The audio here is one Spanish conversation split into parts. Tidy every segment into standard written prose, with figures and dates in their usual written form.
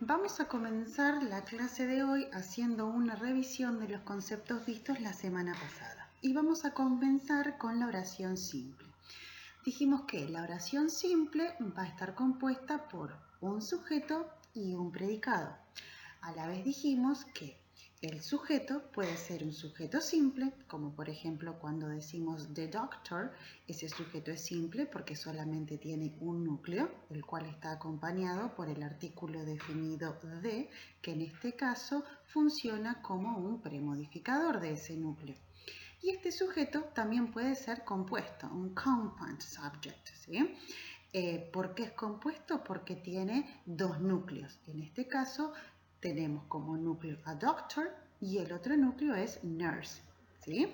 Vamos a comenzar la clase de hoy haciendo una revisión de los conceptos vistos la semana pasada. Y vamos a comenzar con la oración simple. Dijimos que la oración simple va a estar compuesta por un sujeto y un predicado. A la vez dijimos que el sujeto puede ser un sujeto simple, como por ejemplo cuando decimos the doctor, ese sujeto es simple porque solamente tiene un núcleo, el cual está acompañado por el artículo definido the, que en este caso funciona como un premodificador de ese núcleo. Y este sujeto también puede ser compuesto, un compound subject, ¿sí? ¿Por qué es compuesto? Porque tiene dos núcleos. En este caso tenemos como núcleo a doctor y el otro núcleo es nurse, ¿sí?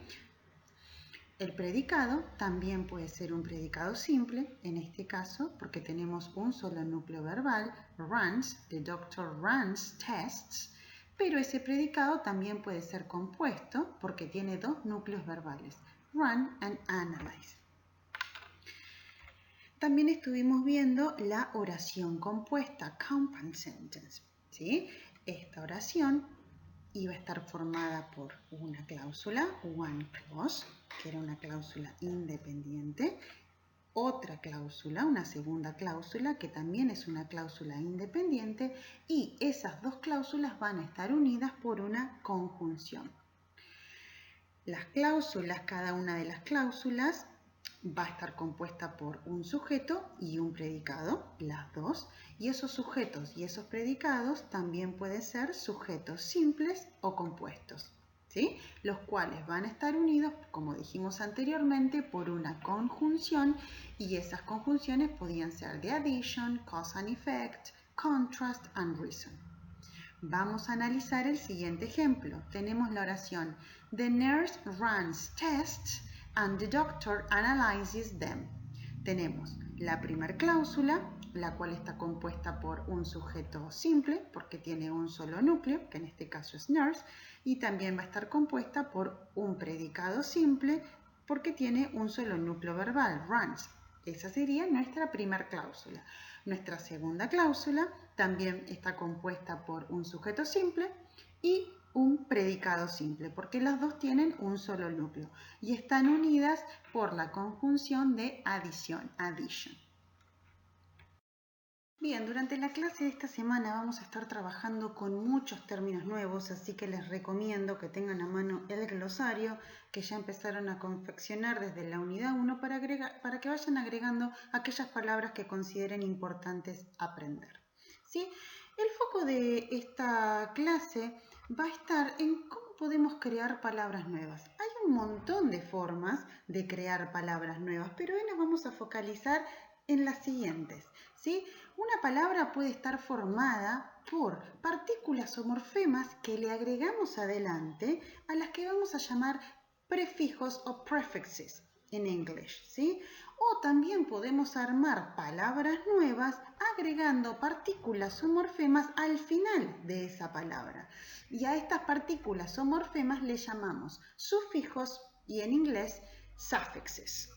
El predicado también puede ser un predicado simple, en este caso, porque tenemos un solo núcleo verbal, runs, the doctor runs tests, pero ese predicado también puede ser compuesto porque tiene dos núcleos verbales, run and analyze. También estuvimos viendo la oración compuesta, compound sentence, ¿sí? Esta oración iba a estar formada por una cláusula, one clause, que era una cláusula independiente, otra cláusula, una segunda cláusula, que también es una cláusula independiente, y esas dos cláusulas van a estar unidas por una conjunción. Las cláusulas, cada una de las cláusulas va a estar compuesta por un sujeto y un predicado, las dos, y esos sujetos y esos predicados también pueden ser sujetos simples o compuestos, ¿sí? Los cuales van a estar unidos, como dijimos anteriormente, por una conjunción, y esas conjunciones podían ser de addition, cause and effect, contrast and reason. Vamos a analizar el siguiente ejemplo. Tenemos la oración The nurse runs tests and the doctor analyzes them. Tenemos la primera cláusula, la cual está compuesta por un sujeto simple, porque tiene un solo núcleo, que en este caso es nurse, y también va a estar compuesta por un predicado simple, porque tiene un solo núcleo verbal, runs. Esa sería nuestra primera cláusula. Nuestra segunda cláusula también está compuesta por un sujeto simple y un predicado simple, porque las dos tienen un solo núcleo y están unidas por la conjunción de adición, addition. Bien, durante la clase de esta semana vamos a estar trabajando con muchos términos nuevos, así que les recomiendo que tengan a mano el glosario que ya empezaron a confeccionar desde la unidad 1 para que vayan agregando aquellas palabras que consideren importantes aprender, ¿sí? El foco de esta clase va a estar en cómo podemos crear palabras nuevas. Hay un montón de formas de crear palabras nuevas, pero hoy nos vamos a focalizar en las siguientes, ¿sí? Una palabra puede estar formada por partículas o morfemas que le agregamos adelante a las que vamos a llamar prefijos o prefixes en inglés, ¿sí? O también podemos armar palabras nuevas agregando partículas o morfemas al final de esa palabra. Y a estas partículas o morfemas le llamamos sufijos y en inglés suffixes.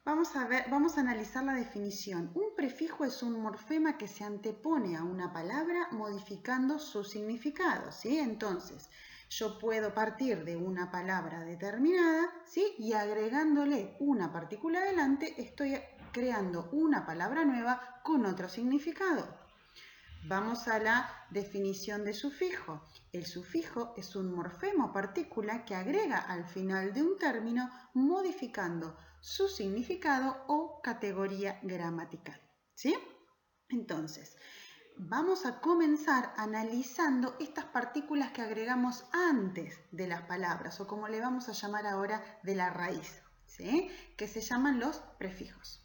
Vamos a analizar la definición. Un prefijo es un morfema que se antepone a una palabra modificando su significado, ¿sí? Entonces, yo puedo partir de una palabra determinada, ¿sí? Y agregándole una partícula adelante, estoy creando una palabra nueva con otro significado. Vamos a la definición de sufijo. El sufijo es un morfema o partícula que agrega al final de un término modificando su significado o categoría gramatical, ¿sí? Entonces, vamos a comenzar analizando estas partículas que agregamos antes de las palabras, o como le vamos a llamar ahora, de la raíz, ¿sí? Que se llaman los prefijos.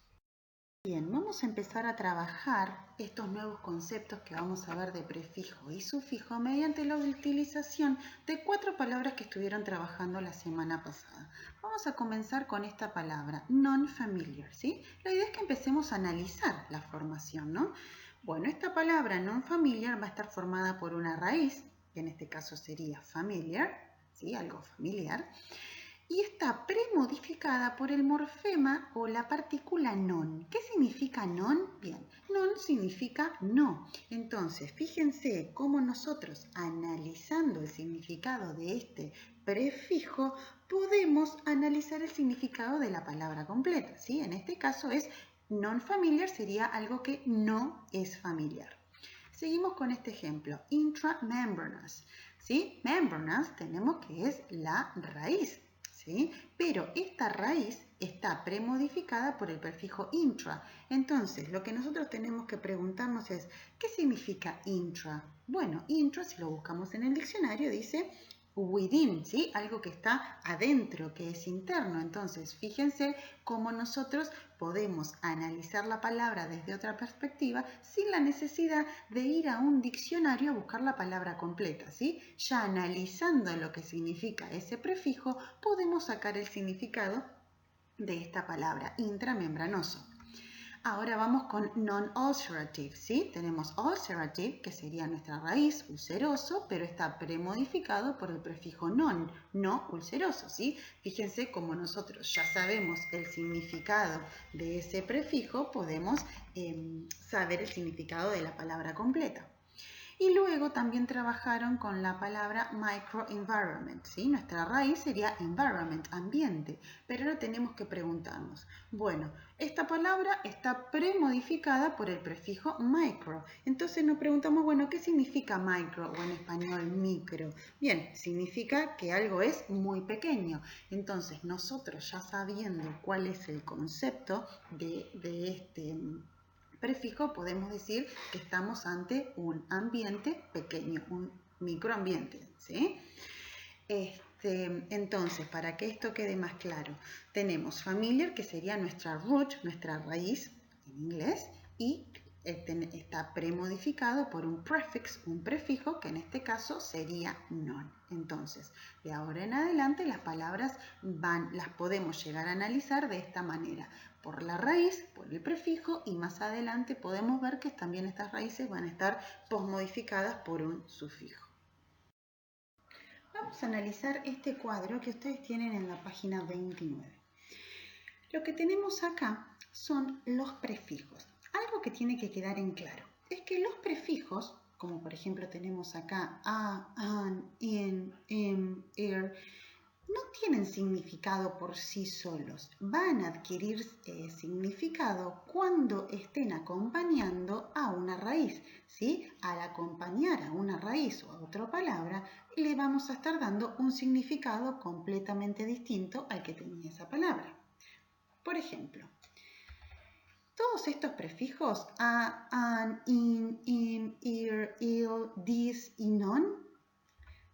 Bien, vamos a empezar a trabajar estos nuevos conceptos que vamos a ver de prefijo y sufijo mediante la utilización de 4 palabras que estuvieron trabajando la semana pasada. Vamos a comenzar con esta palabra, non-familiar, ¿sí? La idea es que empecemos a analizar la formación, ¿no? Bueno, esta palabra non-familiar va a estar formada por una raíz, que en este caso sería familiar, ¿sí? Algo familiar. y está premodificada por el morfema o la partícula non. ¿Qué significa non? Bien, non significa no. Entonces, fíjense cómo nosotros, analizando el significado de este prefijo, podemos analizar el significado de la palabra completa, ¿sí? En este caso es non-familiar, sería algo que no es familiar. Seguimos con este ejemplo, intramembranous, ¿sí? Membranous tenemos que es la raíz, ¿sí? Pero esta raíz está premodificada por el prefijo intra. Entonces, lo que nosotros tenemos que preguntarnos es, ¿qué significa intra? Bueno, intra, si lo buscamos en el diccionario, dice within, ¿sí? Algo que está adentro, que es interno. Entonces, fíjense cómo nosotros podemos analizar la palabra desde otra perspectiva sin la necesidad de ir a un diccionario a buscar la palabra completa, ¿sí? Ya analizando lo que significa ese prefijo, podemos sacar el significado de esta palabra, intramembranoso. Ahora vamos con non-ulcerative, ¿sí? Tenemos ulcerative, que sería nuestra raíz, ulceroso, pero está premodificado por el prefijo non, no ulceroso, ¿sí? Fíjense cómo nosotros ya sabemos el significado de ese prefijo, podemos saber el significado de la palabra completa. Y luego también trabajaron con la palabra microenvironment, ¿sí? Nuestra raíz sería environment, ambiente, pero ahora tenemos que preguntarnos, bueno, esta palabra está premodificada por el prefijo micro, entonces nos preguntamos, bueno, ¿qué significa micro o en español micro? Bien, significa que algo es muy pequeño, entonces nosotros ya sabiendo cuál es el concepto de este prefijo, podemos decir que estamos ante un ambiente pequeño, un microambiente, ¿sí? Entonces, para que esto quede más claro, tenemos familiar, que sería nuestra root, nuestra raíz en inglés, y está premodificado por un prefix, un prefijo, que en este caso sería non. Entonces, de ahora en adelante las palabras las podemos llegar a analizar de esta manera, por la raíz, por el prefijo, y más adelante podemos ver que también estas raíces van a estar posmodificadas por un sufijo. Vamos a analizar este cuadro que ustedes tienen en la página 29. Lo que tenemos acá son los prefijos. Algo que tiene que quedar en claro es que los prefijos, como por ejemplo tenemos acá a, an, in, er, no tienen significado por sí solos. Van a adquirir significado cuando estén acompañando a una raíz, ¿sí? Al acompañar a una raíz o a otra palabra, le vamos a estar dando un significado completamente distinto al que tenía esa palabra. Por ejemplo, todos estos prefijos a, an, in, ir, il, dis y non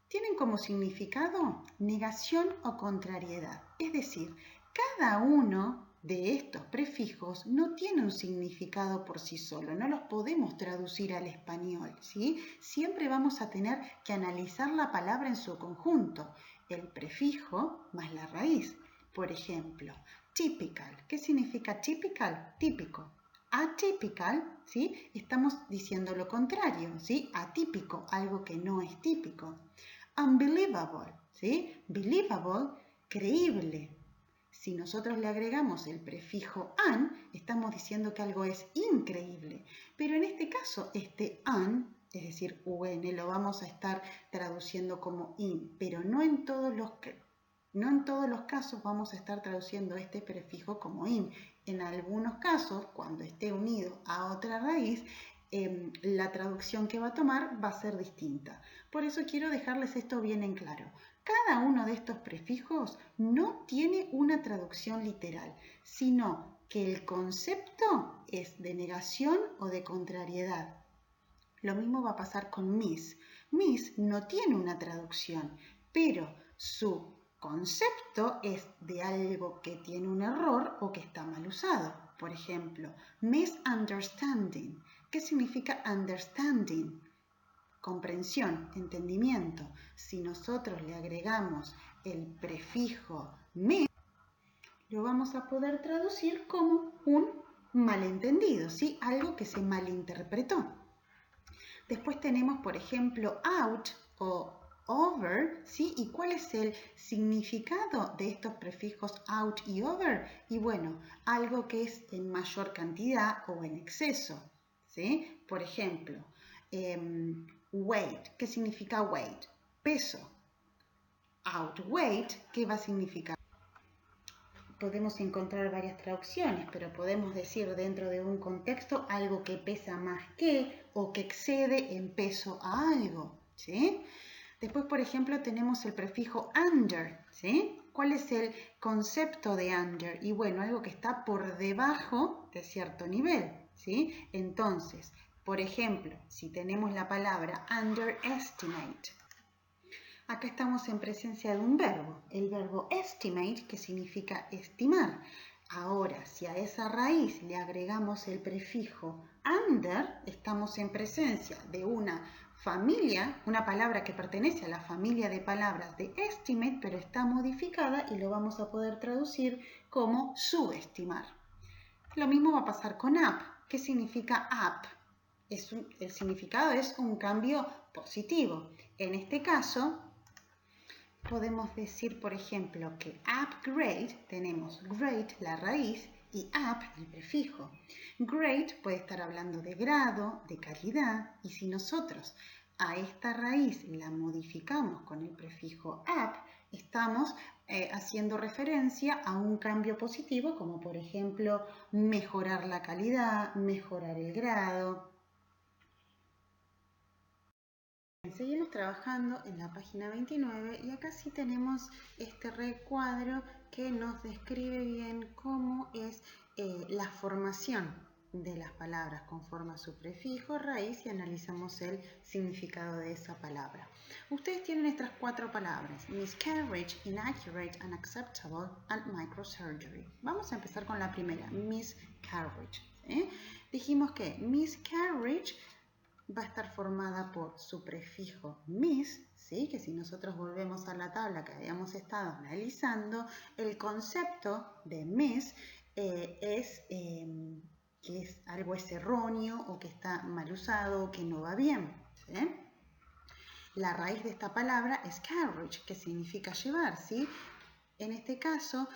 tienen como significado negación o contrariedad. Es decir, cada uno de estos prefijos no tiene un significado por sí solo, no los podemos traducir al español, ¿sí? Siempre vamos a tener que analizar la palabra en su conjunto, el prefijo más la raíz. Por ejemplo, typical. ¿Qué significa typical? Típico. Atypical, ¿sí? Estamos diciendo lo contrario, ¿sí? Atípico, algo que no es típico. Unbelievable, ¿sí? Believable, creíble. Si nosotros le agregamos el prefijo un, estamos diciendo que algo es increíble. Pero en este caso, este un, es decir, un, lo vamos a estar traduciendo como in, pero no en todos los casos vamos a estar traduciendo este prefijo como in. En algunos casos, cuando esté unido a otra raíz, la traducción que va a tomar va a ser distinta. Por eso quiero dejarles esto bien en claro. Cada uno de estos prefijos no tiene una traducción literal, sino que el concepto es de negación o de contrariedad. Lo mismo va a pasar con miss. Miss no tiene una traducción, pero su concepto es de algo que tiene un error o que está mal usado. Por ejemplo, misunderstanding. ¿Qué significa understanding? Comprensión, entendimiento. Si nosotros le agregamos el prefijo mis, lo vamos a poder traducir como un malentendido, ¿sí? Algo que se malinterpretó. Después tenemos, por ejemplo, out o over, ¿sí? ¿Y cuál es el significado de estos prefijos out y over? Y bueno, algo que es en mayor cantidad o en exceso, ¿sí? Por ejemplo, weight, ¿qué significa weight? Peso. Outweight, ¿qué va a significar? Podemos encontrar varias traducciones, pero podemos decir dentro de un contexto algo que pesa más que o que excede en peso a algo, ¿sí? Después, por ejemplo, tenemos el prefijo under, ¿sí? ¿Cuál es el concepto de under? Y bueno, algo que está por debajo de cierto nivel, ¿sí? Entonces, por ejemplo, si tenemos la palabra underestimate, acá estamos en presencia de un verbo, el verbo estimate, que significa estimar. Ahora, si a esa raíz le agregamos el prefijo under, estamos en presencia de una familia, una palabra que pertenece a la familia de palabras de estimate, pero está modificada y lo vamos a poder traducir como subestimar. Lo mismo va a pasar con up. ¿Qué significa up? El significado es un cambio positivo. En este caso, podemos decir, por ejemplo, que upgrade, tenemos great, la raíz, y up, el prefijo. Great puede estar hablando de grado, de calidad, y si nosotros a esta raíz la modificamos con el prefijo up, estamos haciendo referencia a un cambio positivo, como por ejemplo mejorar la calidad, mejorar el grado. Seguimos trabajando en la página 29 y acá sí tenemos este recuadro que nos describe bien cómo es la formación de las palabras conforme a su prefijo, raíz y analizamos el significado de esa palabra. Ustedes tienen estas 4 palabras: miscarriage, inaccurate, unacceptable and microsurgery. Vamos a empezar con la primera, miscarriage. Dijimos que miscarriage va a estar formada por su prefijo mis, ¿sí? Que si nosotros volvemos a la tabla que habíamos estado analizando, el concepto de mis es que algo es erróneo o que está mal usado o que no va bien, ¿sí? La raíz de esta palabra es carriage, que significa llevar, ¿sí? En este caso,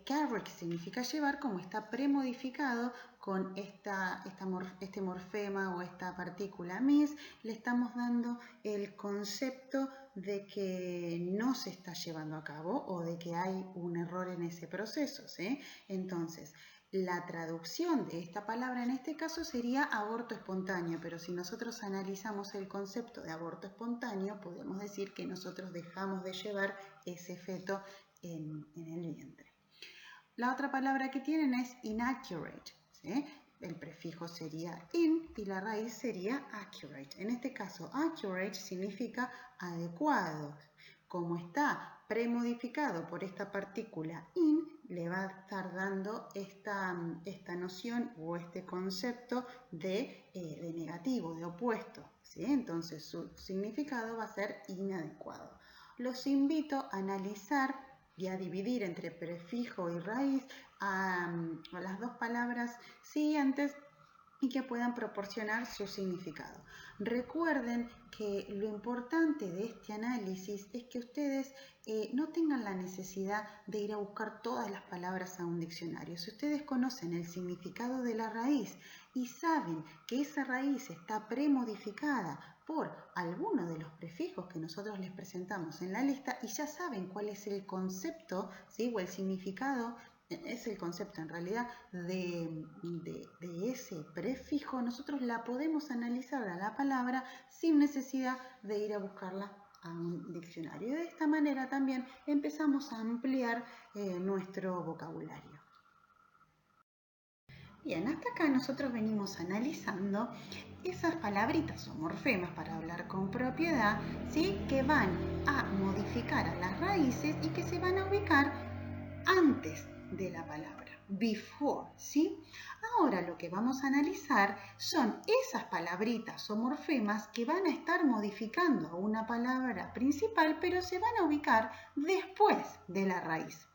carriage significa llevar, como está premodificado con este morfema o esta partícula mis, le estamos dando el concepto de que no se está llevando a cabo o de que hay un error en ese proceso, ¿sí? Entonces, la traducción de esta palabra en este caso sería aborto espontáneo, pero si nosotros analizamos el concepto de aborto espontáneo, podemos decir que nosotros dejamos de llevar ese feto en el vientre. La otra palabra que tienen es inaccurate, ¿sí? El prefijo sería in y la raíz sería accurate. En este caso, accurate significa adecuado. Como está premodificado por esta partícula in, le va a estar dando esta noción o este concepto de negativo, de opuesto, ¿sí? Entonces su significado va a ser inadecuado. Los invito a analizar y a dividir entre prefijo y raíz a las 2 palabras siguientes y que puedan proporcionar su significado. Recuerden que lo importante de este análisis es que ustedes no tengan la necesidad de ir a buscar todas las palabras a un diccionario. Si ustedes conocen el significado de la raíz y saben que esa raíz está premodificada por alguno de los prefijos que nosotros les presentamos en la lista y ya saben cuál es el concepto, ¿sí? O el significado, es el concepto en realidad de ese prefijo, nosotros la podemos analizar a la palabra sin necesidad de ir a buscarla a un diccionario. Y de esta manera también empezamos a ampliar nuestro vocabulario. Bien, hasta acá nosotros venimos analizando esas palabritas o morfemas para hablar con propiedad, ¿sí? Que van a modificar a las raíces y que se van a ubicar antes de la palabra, before, ¿sí? Ahora lo que vamos a analizar son esas palabritas o morfemas que van a estar modificando a una palabra principal, pero se van a ubicar después de la raíz.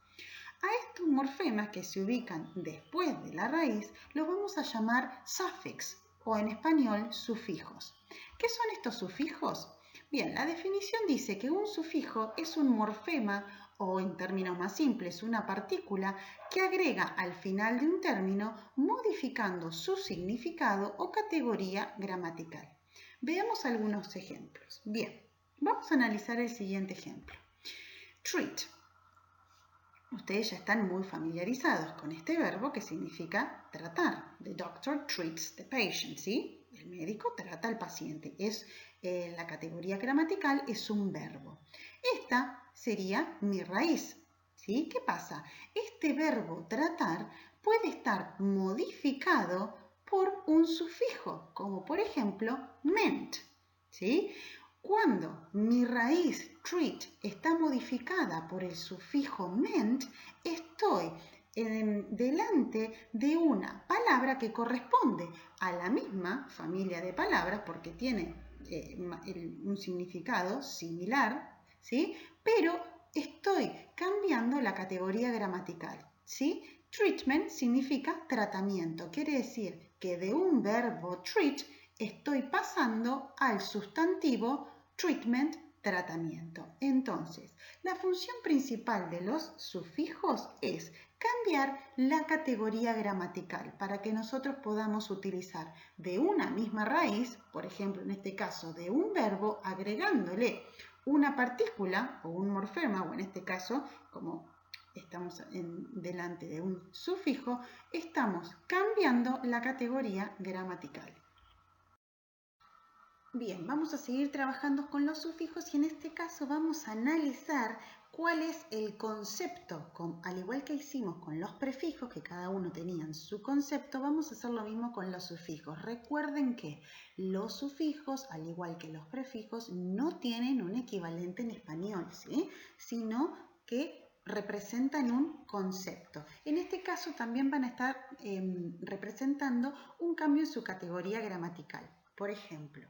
A estos morfemas que se ubican después de la raíz los vamos a llamar suffix o en español sufijos. ¿Qué son estos sufijos? Bien, la definición dice que un sufijo es un morfema o, en términos más simples, una partícula que agrega al final de un término modificando su significado o categoría gramatical. Veamos algunos ejemplos. Bien, vamos a analizar el siguiente ejemplo. Treat. Ustedes ya están muy familiarizados con este verbo que significa tratar. The doctor treats the patient, ¿sí? El médico trata al paciente. La categoría gramatical es un verbo. Esta sería mi raíz, ¿sí? ¿Qué pasa? Este verbo tratar puede estar modificado por un sufijo, como por ejemplo meant, ¿sí? Cuando mi raíz treat está modificada por el sufijo meant, estoy delante de una palabra que corresponde a la misma familia de palabras porque tiene un significado similar, ¿sí? Pero estoy cambiando la categoría gramatical, ¿sí? Treatment significa tratamiento, quiere decir que de un verbo treat estoy pasando al sustantivo treatment, tratamiento. Entonces, la función principal de los sufijos es cambiar la categoría gramatical para que nosotros podamos utilizar de una misma raíz, por ejemplo, en este caso, de un verbo, agregándole una partícula o un morfema, o en este caso, como estamos delante de un sufijo, estamos cambiando la categoría gramatical. Bien, vamos a seguir trabajando con los sufijos y en este caso vamos a analizar cuál es el concepto. Al igual que hicimos con los prefijos, que cada uno tenía su concepto, vamos a hacer lo mismo con los sufijos. Recuerden que los sufijos, al igual que los prefijos, no tienen un equivalente en español, ¿sí? Sino que representan un concepto. En este caso también van a estar representando un cambio en su categoría gramatical. Por ejemplo,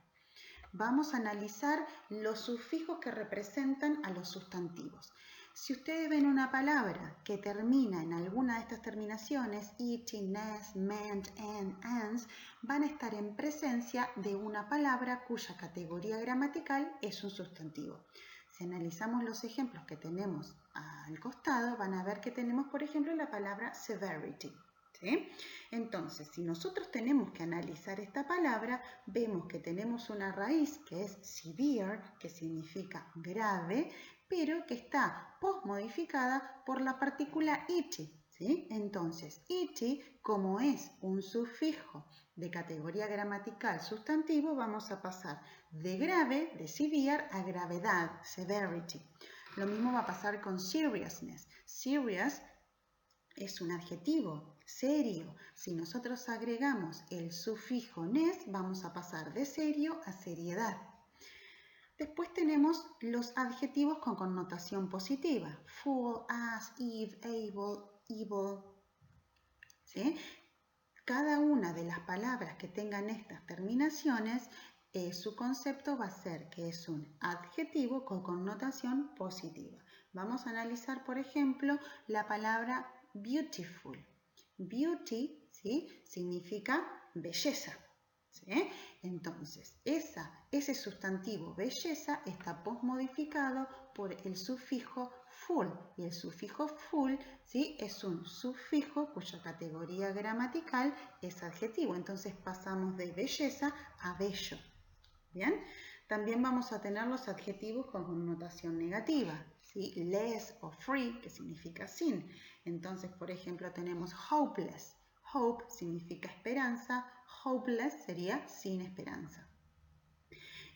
vamos a analizar los sufijos que representan a los sustantivos. Si ustedes ven una palabra que termina en alguna de estas terminaciones, it, nes, meant, ans, van a estar en presencia de una palabra cuya categoría gramatical es un sustantivo. Si analizamos los ejemplos que tenemos al costado, van a ver que tenemos, por ejemplo, la palabra severity, ¿sí? Entonces, si nosotros tenemos que analizar esta palabra, vemos que tenemos una raíz que es severe, que significa grave, pero que está postmodificada por la partícula ity, ¿sí? Entonces, ity, como es un sufijo de categoría gramatical sustantivo, vamos a pasar de grave, de severe, a gravedad, severity. Lo mismo va a pasar con seriousness. Serious es un adjetivo, serio. Si nosotros agregamos el sufijo ness, vamos a pasar de serio a seriedad. Después tenemos los adjetivos con connotación positiva. Fool, ass, eve, able, evil. ¿Sí? Cada una de las palabras que tengan estas terminaciones, su concepto va a ser que es un adjetivo con connotación positiva. Vamos a analizar, por ejemplo, la palabra beautiful. Beauty, ¿sí? Significa belleza, ¿sí? Entonces, ese sustantivo belleza está posmodificado por el sufijo full. Y el sufijo full, ¿sí? Es un sufijo cuya categoría gramatical es adjetivo. Entonces pasamos de belleza a bello. ¿Bien? También vamos a tener los adjetivos con connotación negativa, ¿sí? Less o free, que significa sin. Entonces, por ejemplo, tenemos hopeless. Hope significa esperanza, hopeless sería sin esperanza.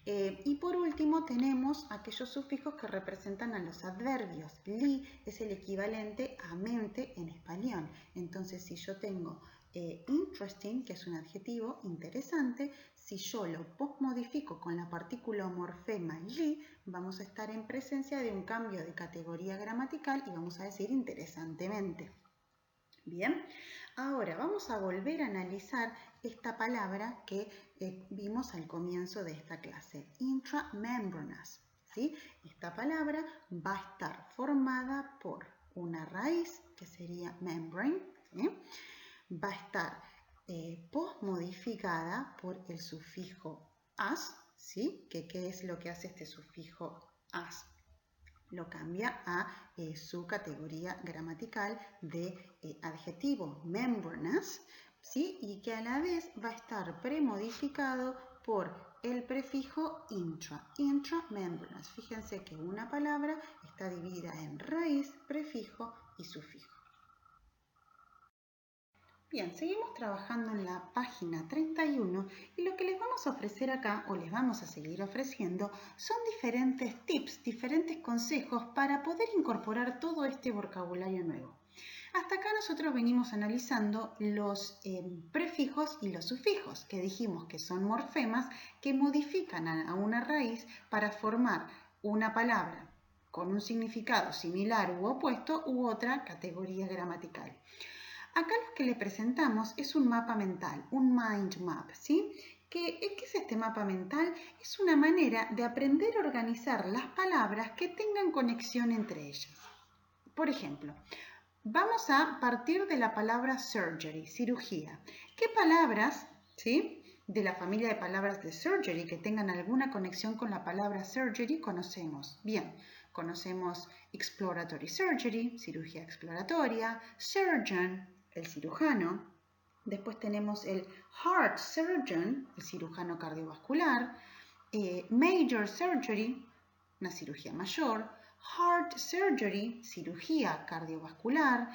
Y por último tenemos aquellos sufijos que representan a los adverbios. Li es el equivalente a mente en español. Entonces, si yo tengo interesting, que es un adjetivo interesante, si yo lo postmodifico con la partícula o morfema li, vamos a estar en presencia de un cambio de categoría gramatical y vamos a decir interesantemente. Bien, ahora vamos a volver a analizar esta palabra que vimos al comienzo de esta clase, intramembranous, ¿sí? Esta palabra va a estar formada por una raíz, que sería membrane, ¿sí? Va a estar postmodificada por el sufijo as, ¿sí? ¿Qué es lo que hace este sufijo as? Lo cambia a su categoría gramatical de adjetivo, membranous, ¿sí? Y que a la vez va a estar premodificado por el prefijo intramembranous. Fíjense que una palabra está dividida en raíz, prefijo y sufijo. Bien, seguimos trabajando en la página 31 y lo que les vamos a ofrecer acá, o les vamos a seguir ofreciendo, son diferentes tips, diferentes consejos para poder incorporar todo este vocabulario nuevo. Hasta acá nosotros venimos analizando los prefijos y los sufijos, que dijimos que son morfemas que modifican a una raíz para formar una palabra con un significado similar u opuesto u otra categoría gramatical. Acá lo que le presentamos es un mapa mental, un mind map, ¿sí? ¿Qué es este mapa mental? Es una manera de aprender a organizar las palabras que tengan conexión entre ellas. Por ejemplo, vamos a partir de la palabra surgery, cirugía. ¿Qué palabras, ¿sí?, de la familia de palabras de surgery que tengan alguna conexión con la palabra surgery conocemos? Bien, conocemos exploratory surgery, cirugía exploratoria, surgeon, el cirujano. Después tenemos el heart surgeon, el cirujano cardiovascular, major surgery, una cirugía mayor, heart surgery, cirugía cardiovascular,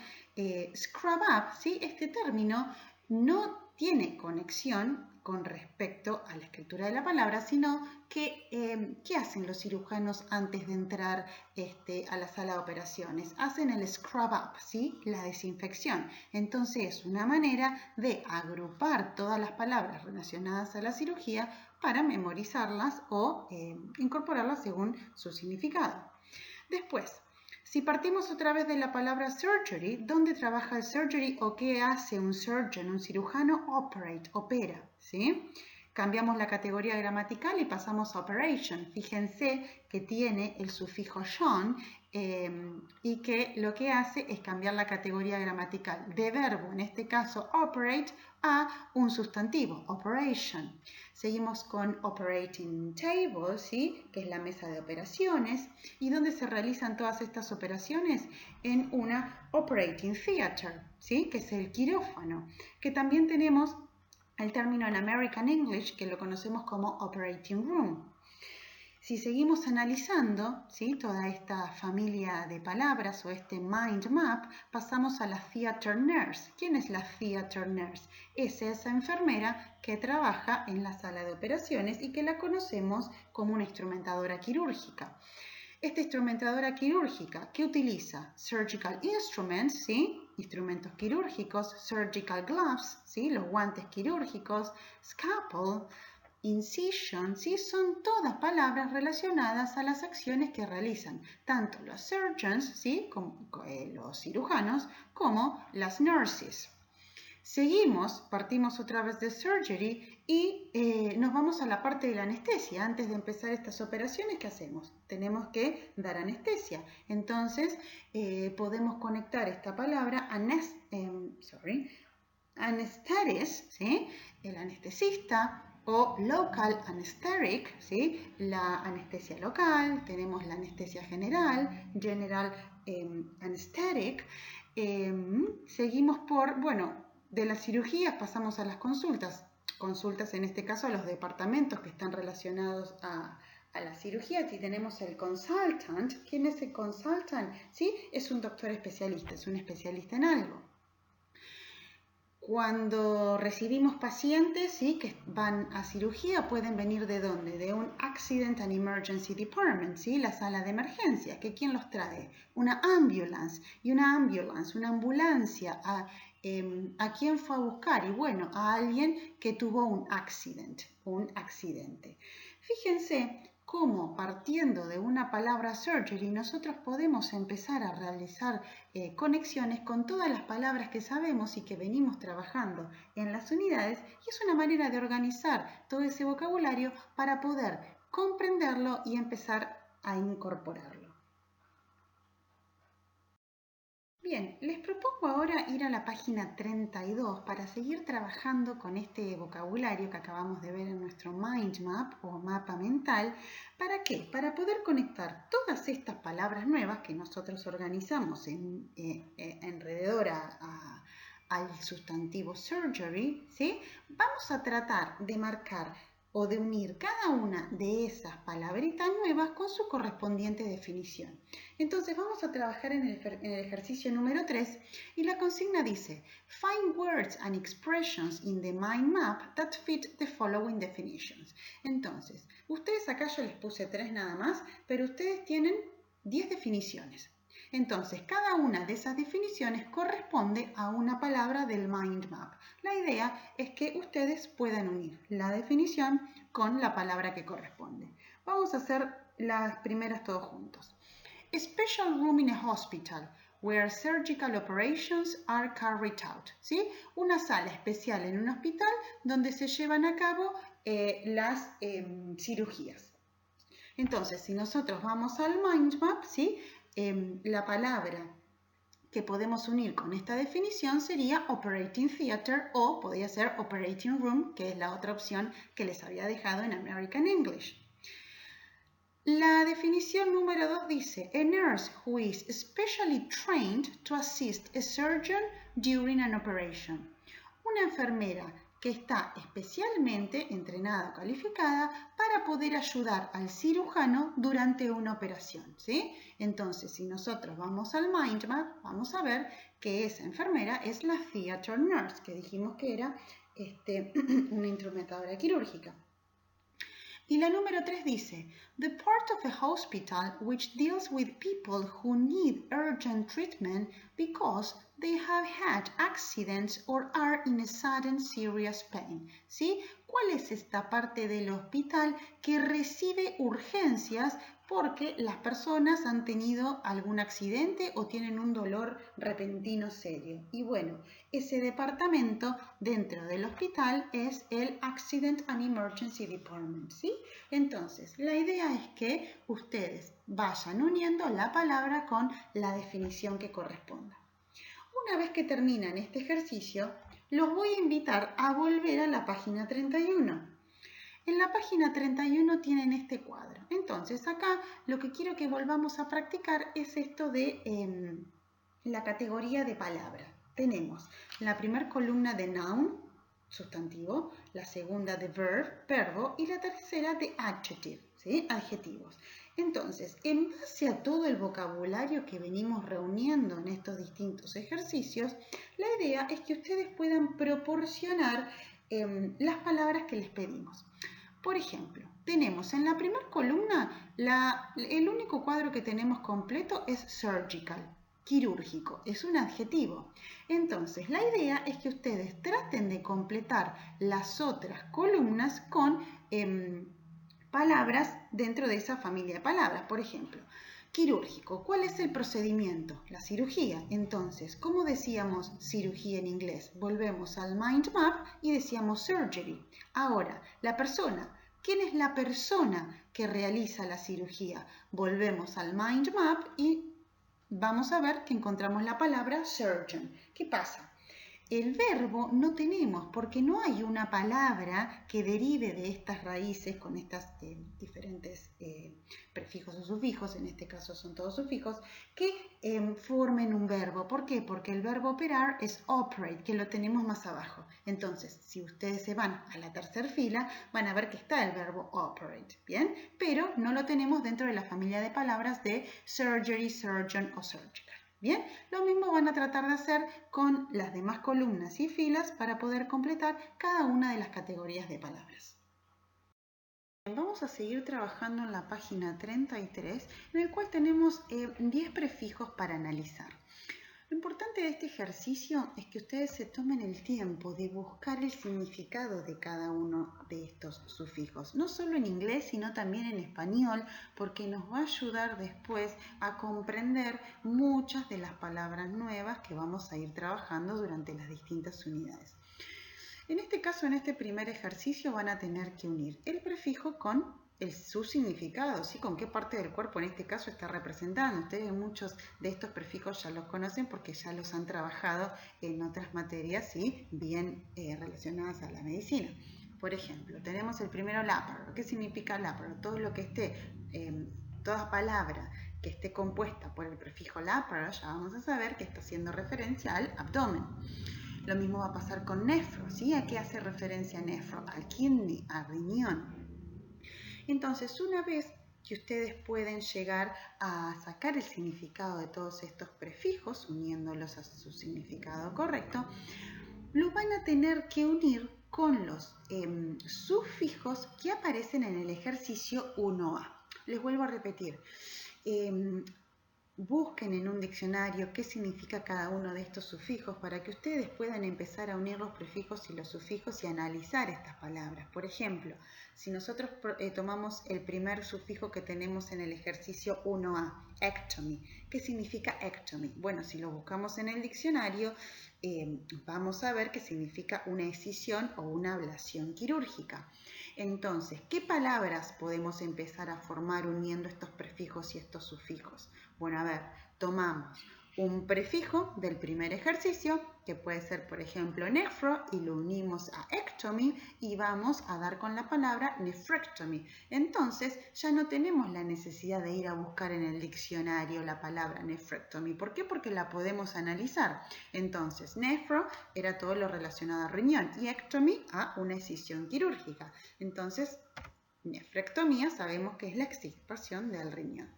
scrub up, ¿sí? Este término no tiene conexión con respecto a la escritura de la palabra, sino que ¿qué hacen los cirujanos antes de entrar a la sala de operaciones? Hacen el scrub up, ¿sí? La desinfección. Entonces es una manera de agrupar todas las palabras relacionadas a la cirugía para memorizarlas o incorporarlas según su significado. Después, si partimos otra vez de la palabra surgery, ¿dónde trabaja el surgery o qué hace un surgeon, un cirujano? Operate, opera, ¿sí? Cambiamos la categoría gramatical y pasamos a operation. Fíjense que tiene el sufijo -on y que lo que hace es cambiar la categoría gramatical de verbo, en este caso operate, a un sustantivo, operation. Seguimos con operating table, ¿sí?, que es la mesa de operaciones. ¿Y dónde se realizan todas estas operaciones? En una operating theater, ¿sí?, que es el quirófano, que también tenemos el término en American English que lo conocemos como operating room. Si seguimos analizando, ¿sí?, toda esta familia de palabras o este mind map, pasamos a la theater nurse. ¿Quién es la theater nurse? Es esa enfermera que trabaja en la sala de operaciones y que la conocemos como una instrumentadora quirúrgica. Esta instrumentadora quirúrgica, ¿qué utiliza? Surgical instruments, ¿sí?, instrumentos quirúrgicos, surgical gloves, ¿sí?, los guantes quirúrgicos, scalpel, incision, ¿sí?, son todas palabras relacionadas a las acciones que realizan tanto los surgeons, ¿sí?, como los cirujanos, como las nurses. Seguimos, partimos otra vez de surgery y nos vamos a la parte de la anestesia. Antes de empezar estas operaciones, ¿qué hacemos? Tenemos que dar anestesia. Entonces, podemos conectar esta palabra anesthetist, ¿sí?, el anestesista, o local anesthetic, ¿sí?, la anestesia local. Tenemos la anestesia general, general anesthetic. Seguimos por, bueno, de las cirugías pasamos a las consultas. Consultas en este caso a los departamentos que están relacionados a la cirugía. Si tenemos el consultant, ¿quién es el consultant? ¿Sí? Es un doctor especialista, es un especialista en algo. Cuando recibimos pacientes, ¿sí?, que van a cirugía, pueden venir ¿de dónde? De un Accident and Emergency Department, ¿sí?, la sala de emergencia. ¿Que quién los trae? Una ambulance. Y una ambulance, una ambulancia, ¿a quién fue a buscar? Y bueno, a alguien que tuvo un accidente. Fíjense cómo, partiendo de una palabra surgery, nosotros podemos empezar a realizar conexiones con todas las palabras que sabemos y que venimos trabajando en las unidades, y es una manera de organizar todo ese vocabulario para poder comprenderlo y empezar a incorporarlo. Bien, les propongo ahora ir a la página 32 para seguir trabajando con este vocabulario que acabamos de ver en nuestro mind map o mapa mental. ¿Para qué? Para poder conectar todas estas palabras nuevas que nosotros organizamos alrededor al sustantivo surgery, ¿sí? Vamos a tratar de marcar o de unir cada una de esas palabritas nuevas con su correspondiente definición. Entonces vamos a trabajar en el ejercicio número 3 y la consigna dice: Find words and expressions in the mind map that fit the following definitions. Entonces, ustedes acá yo les puse 3 nada más, pero ustedes tienen 10 definiciones. Entonces, cada una de esas definiciones corresponde a una palabra del mind map. La idea es que ustedes puedan unir la definición con la palabra que corresponde. Vamos a hacer las primeras todos juntos. A special room in a hospital where surgical operations are carried out. ¿Sí? Una sala especial en un hospital donde se llevan a cabo las cirugías. Entonces, si nosotros vamos al mind map, ¿sí? La palabra que podemos unir con esta definición sería operating theater o podría ser operating room, que es la otra opción que les había dejado en American English. La definición número 2 dice: a nurse who is specially trained to assist a surgeon during an operation. Una enfermera que está especialmente entrenada o calificada para poder ayudar al cirujano durante una operación, ¿sí? Entonces, si nosotros vamos al mind map, vamos a ver que esa enfermera es la theater nurse, que dijimos que era una instrumentadora quirúrgica. Y la número 3 dice: the part of a hospital which deals with people who need urgent treatment because they have had accidents or are in a sudden serious pain. ¿Sí? ¿Cuál es esta parte del hospital que recibe urgencias porque las personas han tenido algún accidente o tienen un dolor repentino serio? Y bueno, ese departamento dentro del hospital es el Accident and Emergency Department, ¿sí? Entonces, la idea es que ustedes vayan uniendo la palabra con la definición que corresponda. Una vez que terminan este ejercicio, los voy a invitar a volver a la página 31. En la página 31 tienen este cuadro. Entonces, acá lo que quiero que volvamos a practicar es esto de la categoría de palabra. Tenemos la primera columna de noun, sustantivo, la segunda de verb, verbo, y la tercera de adjective, ¿sí? Adjetivos. Entonces, en base a todo el vocabulario que venimos reuniendo en estos distintos ejercicios, la idea es que ustedes puedan proporcionar las palabras que les pedimos. Por ejemplo, tenemos en la primera columna, el único cuadro que tenemos completo es surgical, quirúrgico, es un adjetivo. Entonces, la idea es que ustedes traten de completar las otras columnas con palabras dentro de esa familia de palabras. Por ejemplo, quirúrgico, ¿cuál es el procedimiento? La cirugía. Entonces, ¿cómo decíamos cirugía en inglés? Volvemos al mind map y decíamos surgery. Ahora, la persona. ¿Quién es la persona que realiza la cirugía? Volvemos al mind map y vamos a ver que encontramos la palabra surgeon. ¿Qué pasa? El verbo no tenemos porque no hay una palabra que derive de estas raíces con estas diferentes prefijos o sufijos, en este caso son todos sufijos, que formen un verbo. ¿Por qué? Porque el verbo operar es operate, que lo tenemos más abajo. Entonces, si ustedes se van a la tercera fila, van a ver que está el verbo operate, ¿bien? Pero no lo tenemos dentro de la familia de palabras de surgery, surgeon o surgical. Bien, lo mismo van a tratar de hacer con las demás columnas y filas para poder completar cada una de las categorías de palabras. Vamos a seguir trabajando en la página 33, en el cual tenemos 10 prefijos para analizar. Lo importante de este ejercicio es que ustedes se tomen el tiempo de buscar el significado de cada uno de estos sufijos, no solo en inglés, sino también en español, porque nos va a ayudar después a comprender muchas de las palabras nuevas que vamos a ir trabajando durante las distintas unidades. En este caso, en este primer ejercicio, van a tener que unir el prefijo con su significado, ¿sí? Con qué parte del cuerpo en este caso está representando. Ustedes muchos de estos prefijos ya los conocen porque ya los han trabajado en otras materias, ¿sí? Bien relacionadas a la medicina. Por ejemplo, tenemos el primero láparo. ¿Qué significa láparo? Todo lo que esté, toda palabra que esté compuesta por el prefijo láparo, ya vamos a saber que está haciendo referencia al abdomen. Lo mismo va a pasar con nefro, ¿sí? ¿A qué hace referencia nefro? Al kidney, al riñón. Entonces, una vez que ustedes pueden llegar a sacar el significado de todos estos prefijos, uniéndolos a su significado correcto, lo van a tener que unir con los sufijos que aparecen en el ejercicio 1A. Les vuelvo a repetir. Busquen en un diccionario qué significa cada uno de estos sufijos para que ustedes puedan empezar a unir los prefijos y los sufijos y analizar estas palabras. Por ejemplo, si nosotros tomamos el primer sufijo que tenemos en el ejercicio 1A, ectomy. ¿Qué significa ectomy? Bueno, si lo buscamos en el diccionario, vamos a ver que significa una escisión o una ablación quirúrgica. Entonces, ¿qué palabras podemos empezar a formar uniendo estos prefijos y estos sufijos? Bueno, a ver, tomamos un prefijo del primer ejercicio, que puede ser, por ejemplo, nephro, y lo unimos a ectomy y vamos a dar con la palabra nephrectomy. Entonces, ya no tenemos la necesidad de ir a buscar en el diccionario la palabra nephrectomy. ¿Por qué? Porque la podemos analizar. Entonces, nephro era todo lo relacionado a riñón y ectomy a una escisión quirúrgica. Entonces, nefrectomía sabemos que es la extirpación del riñón.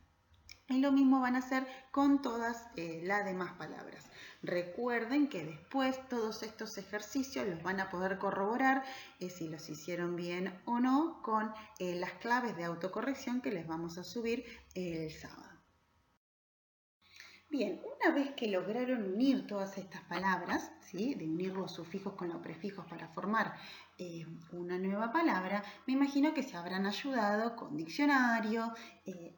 Y lo mismo van a hacer con todas las demás palabras. Recuerden que después todos estos ejercicios los van a poder corroborar si los hicieron bien o no con las claves de autocorrección que les vamos a subir el sábado. Bien, una vez que lograron unir todas estas palabras, ¿sí? De unir los sufijos con los prefijos para formar una nueva palabra, me imagino que se habrán ayudado con diccionario,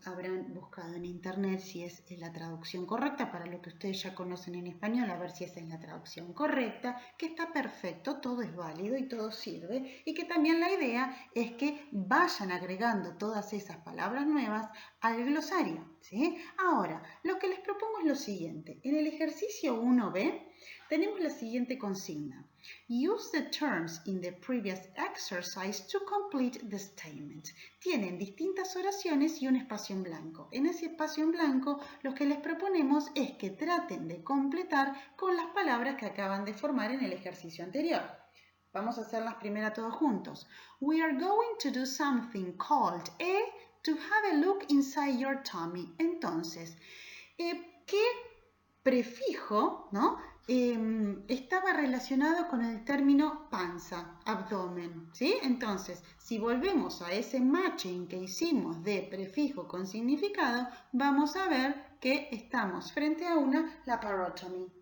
habrán buscado en internet si es la traducción correcta para lo que ustedes ya conocen en español, a ver si esa es la traducción correcta, que está perfecto, todo es válido y todo sirve, y que también la idea es que vayan agregando todas esas palabras nuevas al glosario, ¿sí? Ahora, lo que les propongo es lo siguiente. En el ejercicio 1B tenemos la siguiente consigna. Use the terms in the previous exercise to complete the statement. Tienen distintas oraciones y un espacio en blanco. En ese espacio en blanco, lo que les proponemos es que traten de completar con las palabras que acaban de formar en el ejercicio anterior. Vamos a hacerlas primero todos juntos. We are going to do something called to have a look inside your tummy. Entonces, ¿qué prefijo, ¿no? Estaba relacionado con el término panza, abdomen, ¿sí? Entonces, si volvemos a ese matching que hicimos de prefijo con significado, vamos a ver que estamos frente a una laparotomy.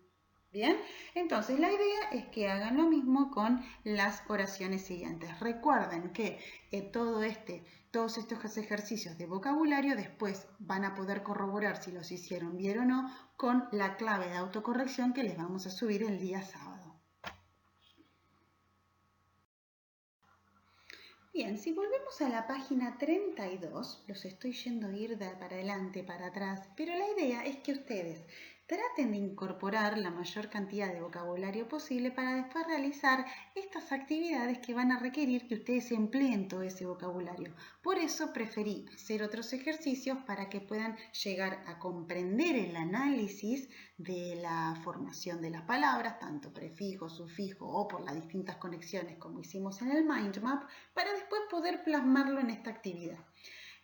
Bien, entonces la idea es que hagan lo mismo con las oraciones siguientes. Recuerden que todos estos ejercicios de vocabulario después van a poder corroborar si los hicieron bien o no con la clave de autocorrección que les vamos a subir el día sábado. Bien, si volvemos a la página 32, los estoy yendo a ir para adelante, para atrás, pero la idea es que ustedes traten de incorporar la mayor cantidad de vocabulario posible para después realizar estas actividades que van a requerir que ustedes empleen todo ese vocabulario. Por eso preferí hacer otros ejercicios para que puedan llegar a comprender el análisis de la formación de las palabras, tanto prefijo, sufijo o por las distintas conexiones como hicimos en el mind map, para después poder plasmarlo en esta actividad.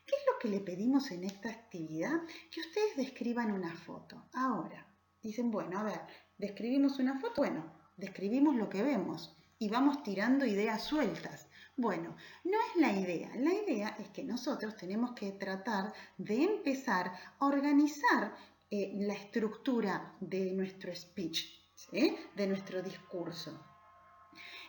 ¿Qué es lo que le pedimos en esta actividad? Que ustedes describan una foto. Ahora, dicen, bueno, a ver, ¿describimos una foto? Bueno, describimos lo que vemos y vamos tirando ideas sueltas. Bueno, no es la idea. La idea es que nosotros tenemos que tratar de empezar a organizar la estructura de nuestro speech, ¿sí? De nuestro discurso.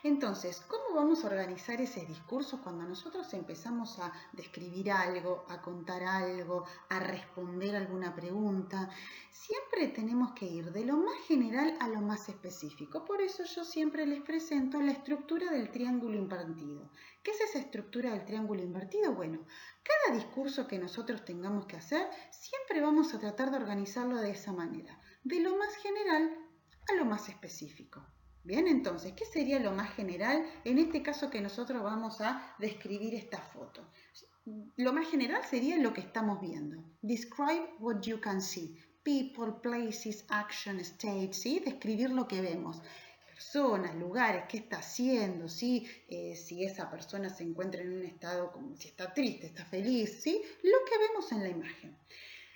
Entonces, ¿cómo vamos a organizar ese discurso cuando nosotros empezamos a describir algo, a contar algo, a responder alguna pregunta? Siempre tenemos que ir de lo más general a lo más específico. Por eso yo siempre les presento la estructura del triángulo invertido. ¿Qué es esa estructura del triángulo invertido? Bueno, cada discurso que nosotros tengamos que hacer, siempre vamos a tratar de organizarlo de esa manera, de lo más general a lo más específico. Bien, entonces, ¿qué sería lo más general? En este caso que nosotros vamos a describir esta foto. Lo más general sería lo que estamos viendo. Describe what you can see. People, places, action, states, ¿sí? Describir lo que vemos. Personas, lugares, qué está haciendo, ¿sí? Si esa persona se encuentra en un estado como si está triste, está feliz, ¿sí? Lo que vemos en la imagen.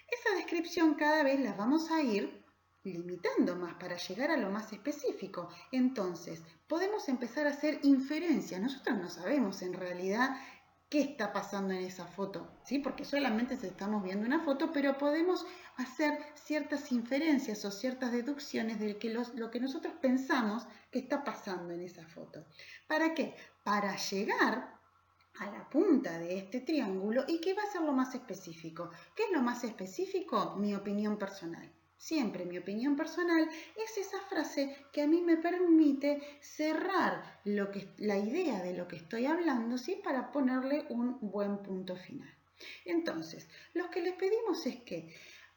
Esa descripción cada vez la vamos a ir limitando más para llegar a lo más específico. Entonces, podemos empezar a hacer inferencias. Nosotros no sabemos en realidad qué está pasando en esa foto, ¿sí? Porque solamente estamos viendo una foto, pero podemos hacer ciertas inferencias o ciertas deducciones de lo que nosotros pensamos que está pasando en esa foto. ¿Para qué? Para llegar a la punta de este triángulo y que va a ser lo más específico. ¿Qué es lo más específico? Mi opinión personal. Siempre mi opinión personal es esa frase que a mí me permite cerrar la idea de lo que estoy hablando, ¿sí? Para ponerle un buen punto final. Entonces, lo que les pedimos es que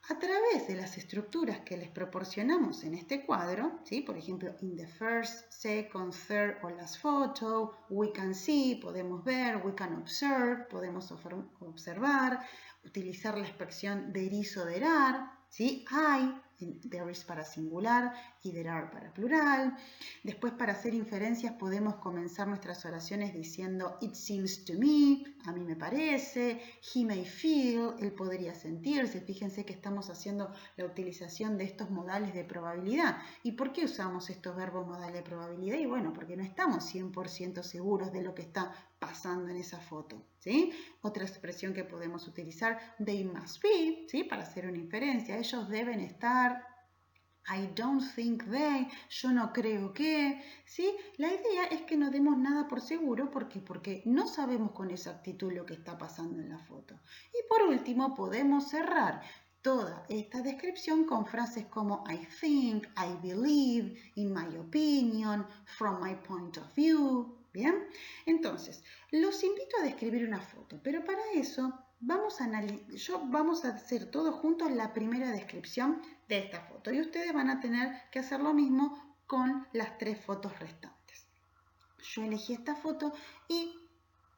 a través de las estructuras que les proporcionamos en este cuadro, ¿sí? Por ejemplo, in the first, second, third o last photo, we can see, podemos ver, we can observe, podemos observar, utilizar la expresión there is o there are, ¿sí? Hay, there is para singular y there are para plural. Después, para hacer inferencias, podemos comenzar nuestras oraciones diciendo it seems to me, a mí me parece, he may feel, él podría sentirse. Fíjense que estamos haciendo la utilización de estos modales de probabilidad. ¿Y por qué usamos estos verbos modales de probabilidad? Y bueno, porque no estamos 100% seguros de lo que está pasando en esa foto, ¿sí? Otra expresión que podemos utilizar, they must be, ¿sí? Para hacer una inferencia, ellos deben estar. I don't think they, yo no creo que, ¿sí? La idea es que no demos nada por seguro, porque no sabemos con exactitud lo que está pasando en la foto. Y por último, podemos cerrar toda esta descripción con frases como I think, I believe, in my opinion, from my point of view. ¿Bien? Entonces, los invito a describir una foto, pero para eso vamos a hacer todos juntos la primera descripción de esta foto y ustedes van a tener que hacer lo mismo con las 3 fotos restantes. Yo elegí esta foto y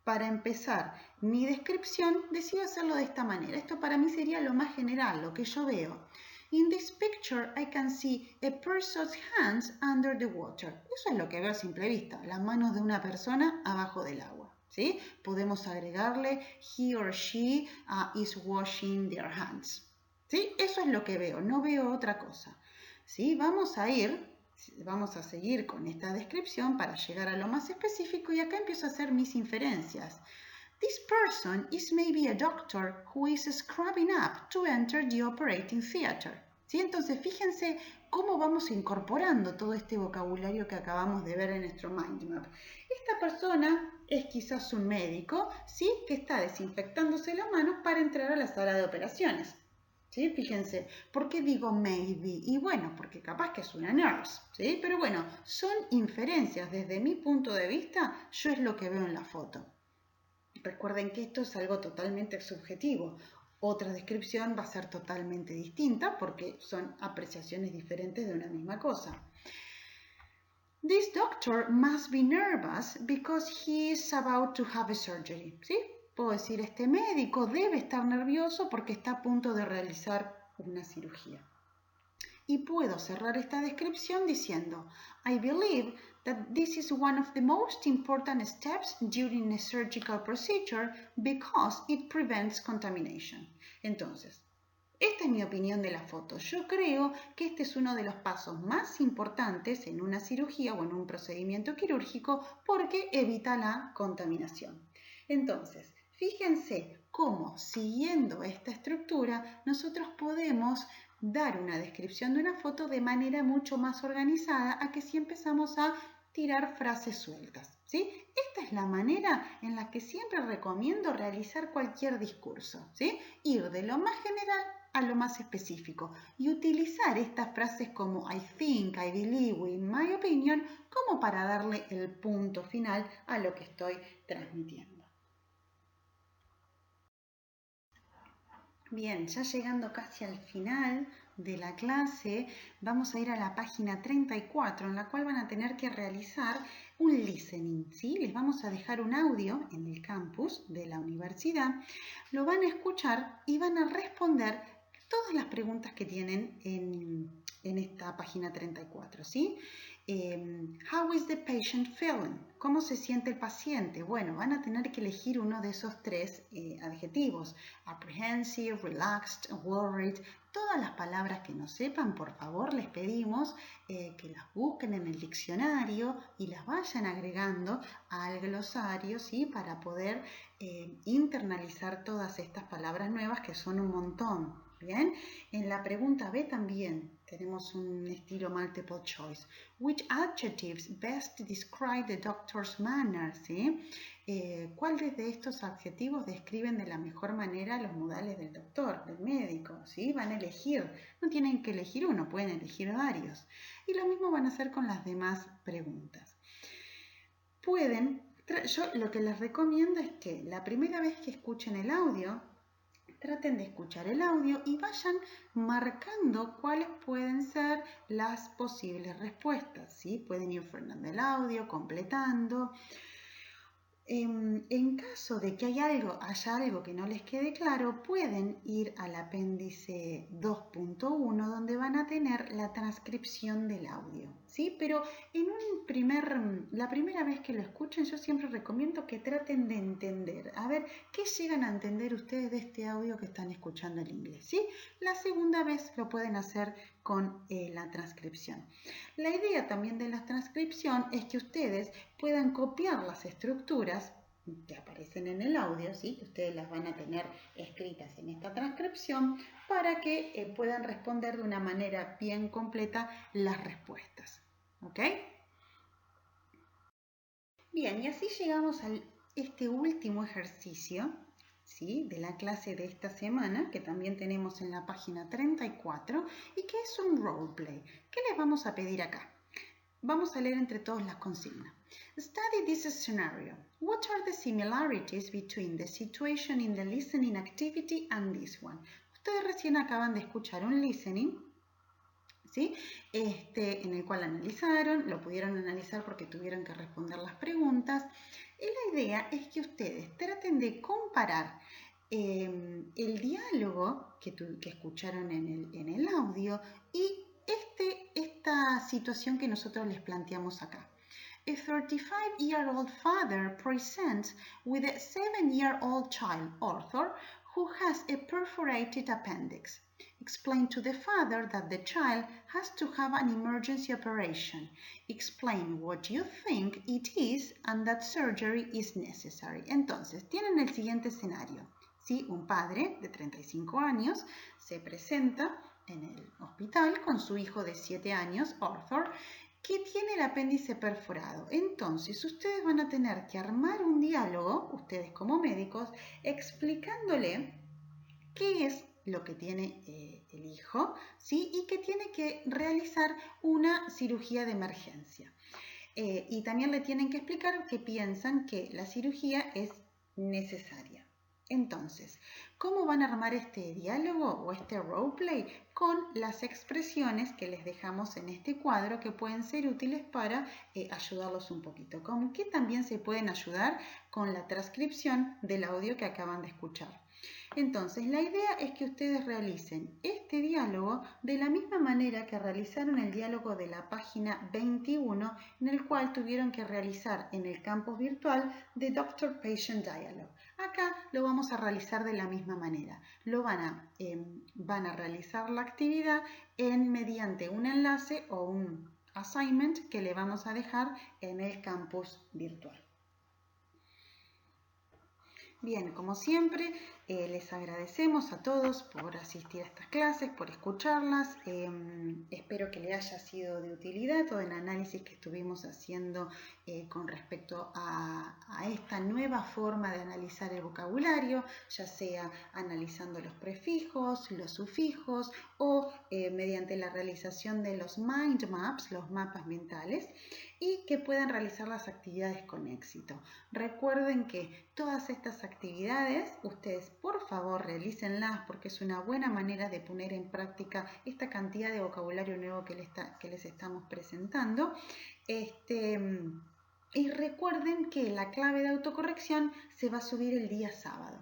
para empezar mi descripción decido hacerlo de esta manera. Esto para mí sería lo más general, lo que yo veo. In this picture I can see a person's hands under the water. Eso es lo que veo a simple vista, las manos de una persona abajo del agua. ¿Sí? Podemos agregarle he or she is washing their hands. ¿Sí? Eso es lo que veo, no veo otra cosa. ¿Sí? Vamos a seguir con esta descripción para llegar a lo más específico y acá empiezo a hacer mis inferencias. This person is maybe a doctor who is scrubbing up to enter the operating theater. ¿Sí? Entonces, fíjense cómo vamos incorporando todo este vocabulario que acabamos de ver en nuestro mind map. Esta persona es quizás un médico, ¿sí? Que está desinfectándose las manos para entrar a la sala de operaciones. ¿Sí? Fíjense, ¿por qué digo maybe? Y bueno, porque capaz que es una nurse, ¿sí? Pero bueno, son inferencias. Desde mi punto de vista, yo es lo que veo en la foto. Recuerden que esto es algo totalmente subjetivo. Otra descripción va a ser totalmente distinta porque son apreciaciones diferentes de una misma cosa. This doctor must be nervous because he is about to have a surgery. ¿Sí? Puedo decir, este médico debe estar nervioso porque está a punto de realizar una cirugía. Y puedo cerrar esta descripción diciendo, I believe that this is one of the most important steps during a surgical procedure because it prevents contamination. Entonces, esta es mi opinión de la foto. Yo creo que este es uno de los pasos más importantes en una cirugía o en un procedimiento quirúrgico porque evita la contaminación. Entonces, fíjense cómo siguiendo esta estructura nosotros podemos dar una descripción de una foto de manera mucho más organizada a que si empezamos a tirar frases sueltas, ¿sí? Esta es la manera en la que siempre recomiendo realizar cualquier discurso, ¿sí? Ir de lo más general a lo más específico y utilizar estas frases como I think, I believe, in my opinion, como para darle el punto final a lo que estoy transmitiendo. Bien, ya llegando casi al final de la clase, vamos a ir a la página 34, en la cual van a tener que realizar un listening, ¿sí? Les vamos a dejar un audio en el campus de la universidad, lo van a escuchar y van a responder todas las preguntas que tienen en esta página 34, ¿sí? How is the patient feeling? ¿Cómo se siente el paciente? Bueno, van a tener que elegir uno de esos tres adjetivos. Apprehensive, relaxed, worried. Todas las palabras que no sepan, por favor, les pedimos que las busquen en el diccionario y las vayan agregando al glosario, ¿sí? Para poder internalizar todas estas palabras nuevas que son un montón. Bien, en la pregunta B también tenemos un estilo multiple choice. Which adjectives best describe the doctor's manner? ¿Sí? ¿Cuáles de estos adjetivos describen de la mejor manera los modales del doctor, del médico? ¿Sí? Van a elegir, no tienen que elegir uno, pueden elegir varios. Y lo mismo van a hacer con las demás preguntas. Yo lo que les recomiendo es que la primera vez que escuchen el audio, traten de escuchar el audio y vayan marcando cuáles pueden ser las posibles respuestas, ¿sí? Pueden ir frenando el audio, completando. En caso de que haya algo que no les quede claro, pueden ir al apéndice 2.1 donde van a tener la transcripción del audio, ¿sí? Pero la primera vez que lo escuchen, yo siempre recomiendo que traten de entender, a ver, ¿qué llegan a entender ustedes de este audio que están escuchando en inglés? ¿Sí? La segunda vez lo pueden hacer con la transcripción. La idea también de la transcripción es que ustedes puedan copiar las estructuras que aparecen en el audio, ¿sí? Que ustedes las van a tener escritas en esta transcripción para que puedan responder de una manera bien completa las respuestas. ¿Ok? Bien, y así llegamos a este último ejercicio, ¿sí? De la clase de esta semana, que también tenemos en la página 34, y que es un roleplay. ¿Qué les vamos a pedir acá? Vamos a leer entre todos las consignas. Study this scenario. What are the similarities between the situation in the listening activity and this one? Ustedes recién acaban de escuchar un listening, ¿sí? En el cual analizaron, lo pudieron analizar porque tuvieron que responder las preguntas. Y la idea es que ustedes traten de comparar el diálogo que escucharon en el audio y esta situación que nosotros les planteamos acá. A 35-year-old father presents with a 7-year-old child, Arthur, who has a perforated appendix. Explain to the father that the child has to have an emergency operation. Explain what you think it is and that surgery is necessary. Entonces, tienen el siguiente escenario. ¿Sí? Un padre de 35 años se presenta en el hospital con su hijo de 7 años, Arthur, que tiene el apéndice perforado. Entonces, ustedes van a tener que armar un diálogo, ustedes como médicos, explicándole qué es lo que tiene el hijo, ¿sí? Y que tiene que realizar una cirugía de emergencia. Y también le tienen que explicar que piensan que la cirugía es necesaria. Entonces, ¿cómo van a armar este diálogo o este roleplay? Con las expresiones que les dejamos en este cuadro que pueden ser útiles para ayudarlos un poquito. ¿Con qué también se pueden ayudar? Con la transcripción del audio que acaban de escuchar. Entonces, la idea es que ustedes realicen este diálogo de la misma manera que realizaron el diálogo de la página 21, en el cual tuvieron que realizar en el campus virtual The Doctor-Patient Dialogue. Acá lo vamos a realizar de la misma manera. Van a realizar la actividad mediante un enlace o un assignment que le vamos a dejar en el campus virtual. Bien, como siempre, Les agradecemos a todos por asistir a estas clases, por escucharlas. Espero que les haya sido de utilidad todo el análisis que estuvimos haciendo con respecto a esta nueva forma de analizar el vocabulario, ya sea analizando los prefijos, los sufijos o mediante la realización de los mind maps, los mapas mentales, y que puedan realizar las actividades con éxito. Recuerden que todas estas actividades ustedes por favor realícenlas porque es una buena manera de poner en práctica esta cantidad de vocabulario nuevo que les estamos presentando. Y recuerden que la clave de autocorrección se va a subir el día sábado.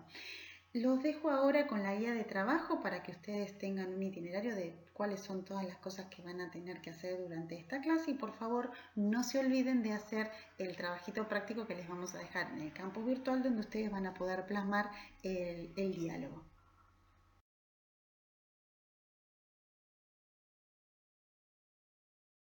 Los dejo ahora con la guía de trabajo para que ustedes tengan un itinerario de cuáles son todas las cosas que van a tener que hacer durante esta clase y por favor no se olviden de hacer el trabajito práctico que les vamos a dejar en el campus virtual donde ustedes van a poder plasmar el diálogo.